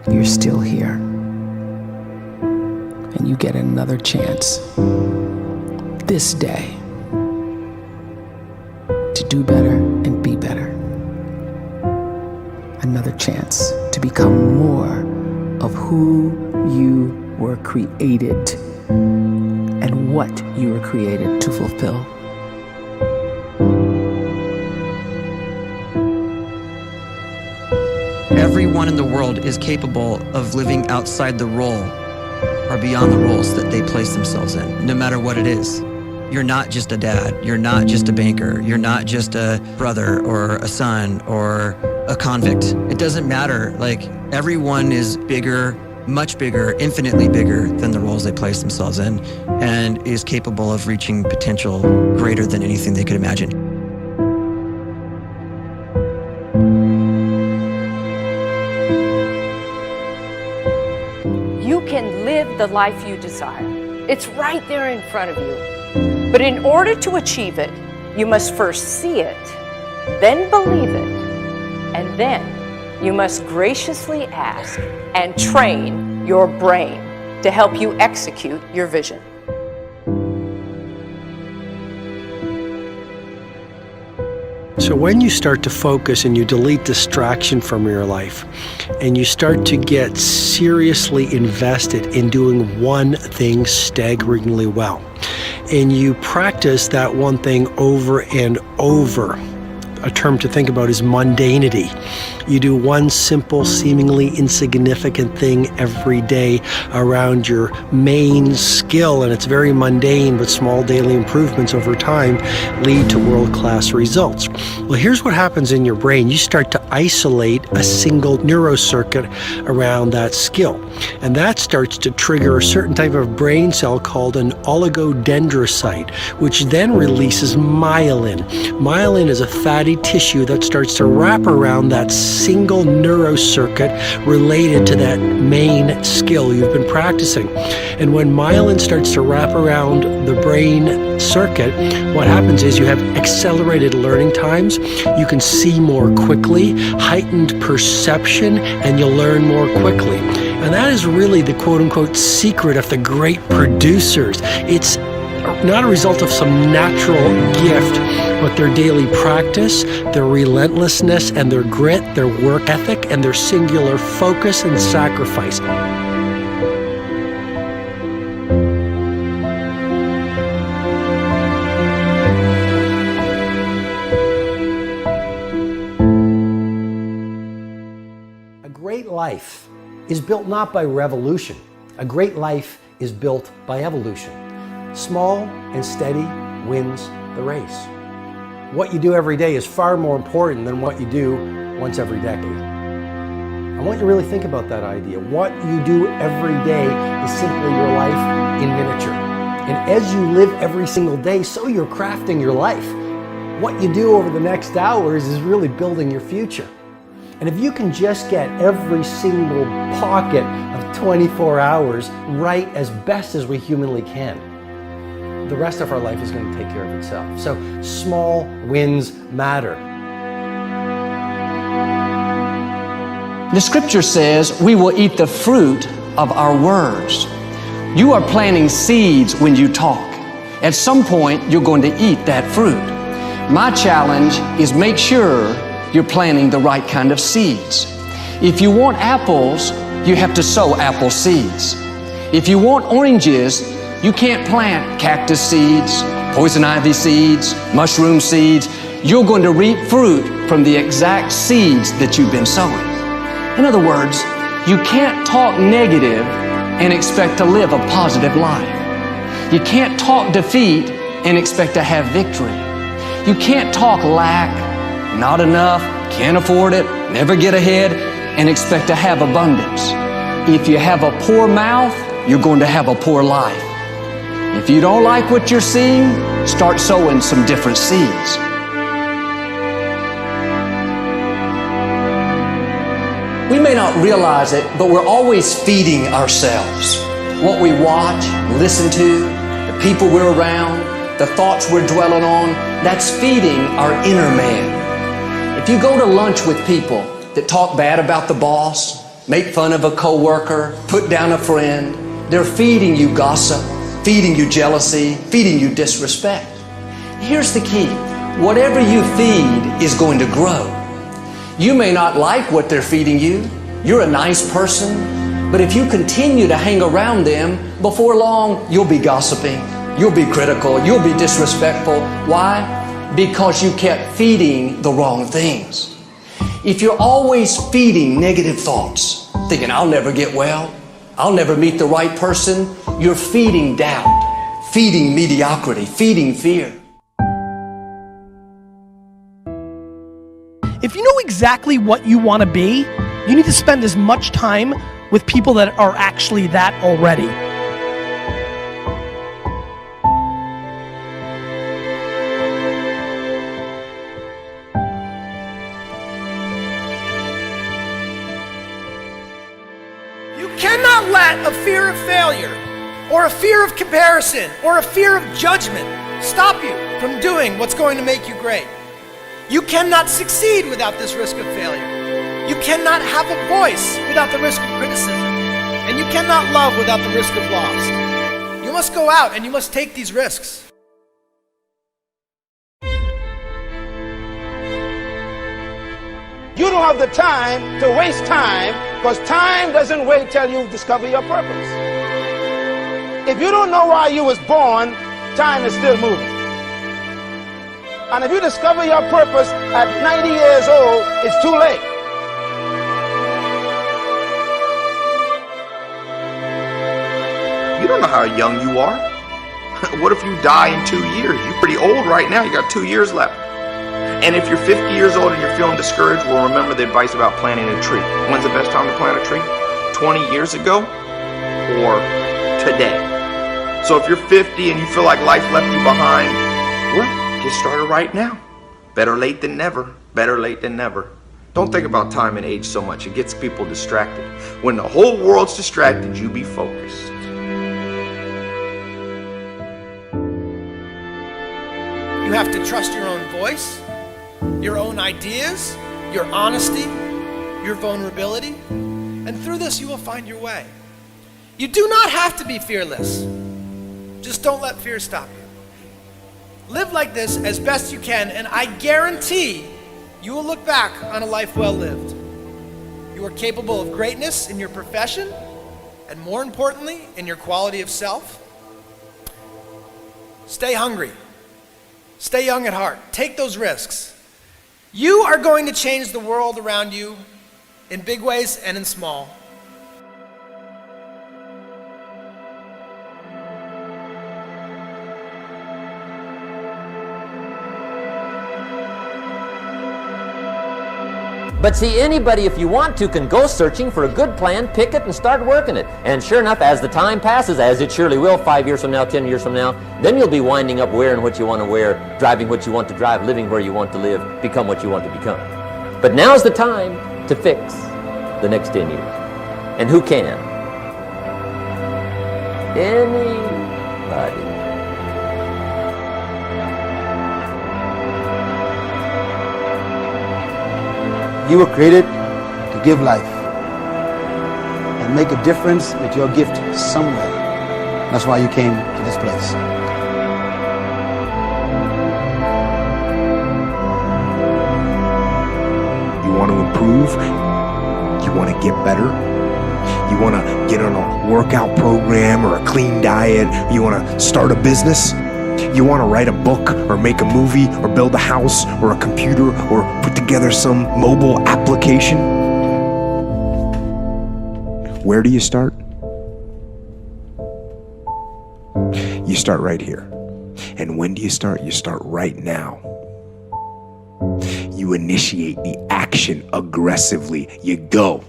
you're still here. And you get another chance this day to do better and be better. Another chance to become more of who you were created and what you were created to fulfill. Everyone in the world is capable of living outside the role or beyond the roles that they place themselves in, no matter what it is. You're not just a dad, you're not just a banker, you're not just a brother or a son or a convict. It doesn't matter. Like, everyone is bigger, much bigger, infinitely bigger than the roles they place themselves in, and is capable of reaching potential greater than anything they could imagine. You can live the life you desire. It's right there in front of you. But in order to achieve it, you must first see it, then believe it, and then you must graciously ask and train your brain to help you execute your vision. So when you start to focus and you delete distraction from your life, and you start to get seriously invested in doing one thing staggeringly well, and you practice that one thing over and over, a term to think about is mundanity. You do one simple, seemingly insignificant thing every day around your main skill, and it's very mundane, but small daily improvements over time lead to world-class results. Well, here's what happens in your brain. You start to isolate a single neurocircuit around that skill, and that starts to trigger a certain type of brain cell called an oligodendrocyte, which then releases myelin. Myelin is a fatty tissue that starts to wrap around that single neurocircuit related to that main skill you've been practicing. And when myelin starts to wrap around the brain circuit, what happens is you have accelerated learning times, you can see more quickly, heightened perception, and you'll learn more quickly. And that is really the quote-unquote secret of the great producers. It's not a result of some natural gift, but their daily practice, their relentlessness and their grit, their work ethic, and their singular focus and sacrifice. A great life is built not by revolution. A great life is built by evolution. Small and steady wins the race. What you do every day is far more important than what you do once every decade. I want you to really think about that idea. What you do every day is simply your life in miniature. And as you live every single day, so you're crafting your life. What you do over the next hours is really building your future. And if you can just get every single pocket of 24 hours right as best as we humanly can, the rest of our life is going to take care of itself. So small wins matter. The scripture says we will eat the fruit of our words. You are planting seeds when you talk. At some point, you're going to eat that fruit. My challenge is make sure you're planting the right kind of seeds. If you want apples, you have to sow apple seeds. If you want oranges, you can't plant cactus seeds, poison ivy seeds, mushroom seeds. You're going to reap fruit from the exact seeds that you've been sowing. In other words, you can't talk negative and expect to live a positive life. You can't talk defeat and expect to have victory. You can't talk lack, not enough, can't afford it, never get ahead, and expect to have abundance. If you have a poor mouth, you're going to have a poor life. If you don't like what you're seeing, start sowing some different seeds. We may not realize it, but we're always feeding ourselves. What we watch, listen to, the people we're around, the thoughts we're dwelling on, that's feeding our inner man. If you go to lunch with people that talk bad about the boss, make fun of a coworker, put down a friend. They're feeding you gossip, feeding you jealousy, feeding you disrespect. Here's the key. Whatever you feed is going to grow. You may not like what they're feeding you. You're a nice person, but if you continue to hang around them, before long, you'll be gossiping, you'll be critical, you'll be disrespectful. Why? Because you kept feeding the wrong things. If you're always feeding negative thoughts, thinking, I'll never get well, I'll never meet the right person, you're feeding doubt, feeding mediocrity, feeding fear. If you know exactly what you want to be, you need to spend as much time with people that are actually that already. You cannot let a fear of failure, or a fear of comparison, or a fear of judgment stop you from doing what's going to make you great. You cannot succeed without this risk of failure. You cannot have a voice without the risk of criticism. And you cannot love without the risk of loss. You must go out and you must take these risks. You don't have the time to waste time, because time doesn't wait till you discover your purpose. If you don't know why you was born, time is still moving. And if you discover your purpose at 90 years old, it's too late. You don't know how young you are. What if you die in 2 years? You're pretty old right now. You got 2 years left. And if you're 50 years old and you're feeling discouraged, well, remember the advice about planting a tree. When's the best time to plant a tree? 20 years ago or today? So if you're 50 and you feel like life left you behind, well, get started right now. Better late than never. Better late than never. Don't think about time and age so much. It gets people distracted. When the whole world's distracted, you be focused. You have to trust your own voice, your own ideas, your honesty, your vulnerability, and through this you will find your way. You do not have to be fearless. Just don't let fear stop you. Live like this as best you can, and I guarantee you will look back on a life well lived. You are capable of greatness in your profession, and more importantly, in your quality of self. Stay hungry. Stay young at heart. Take those risks. You are going to change the world around you in big ways and in small. But see, anybody, if you want to, can go searching for a good plan, pick it, and start working it. And sure enough, as the time passes, as it surely will, 5 years from now, 10 years from now, then you'll be winding up wearing what you want to wear, driving what you want to drive, living where you want to live, become what you want to become. But now's the time to fix the next 10 years. And who can? Anybody. You were created to give life and make a difference with your gift somewhere. That's why you came to this place. You want to improve? You want to get better? You want to get on a workout program or a clean diet? You want to start a business? You want to write a book or make a movie or build a house or a computer or put together some mobile application? Where do you start? You start right here. And when do you start? You start right now. You initiate the action aggressively. You go.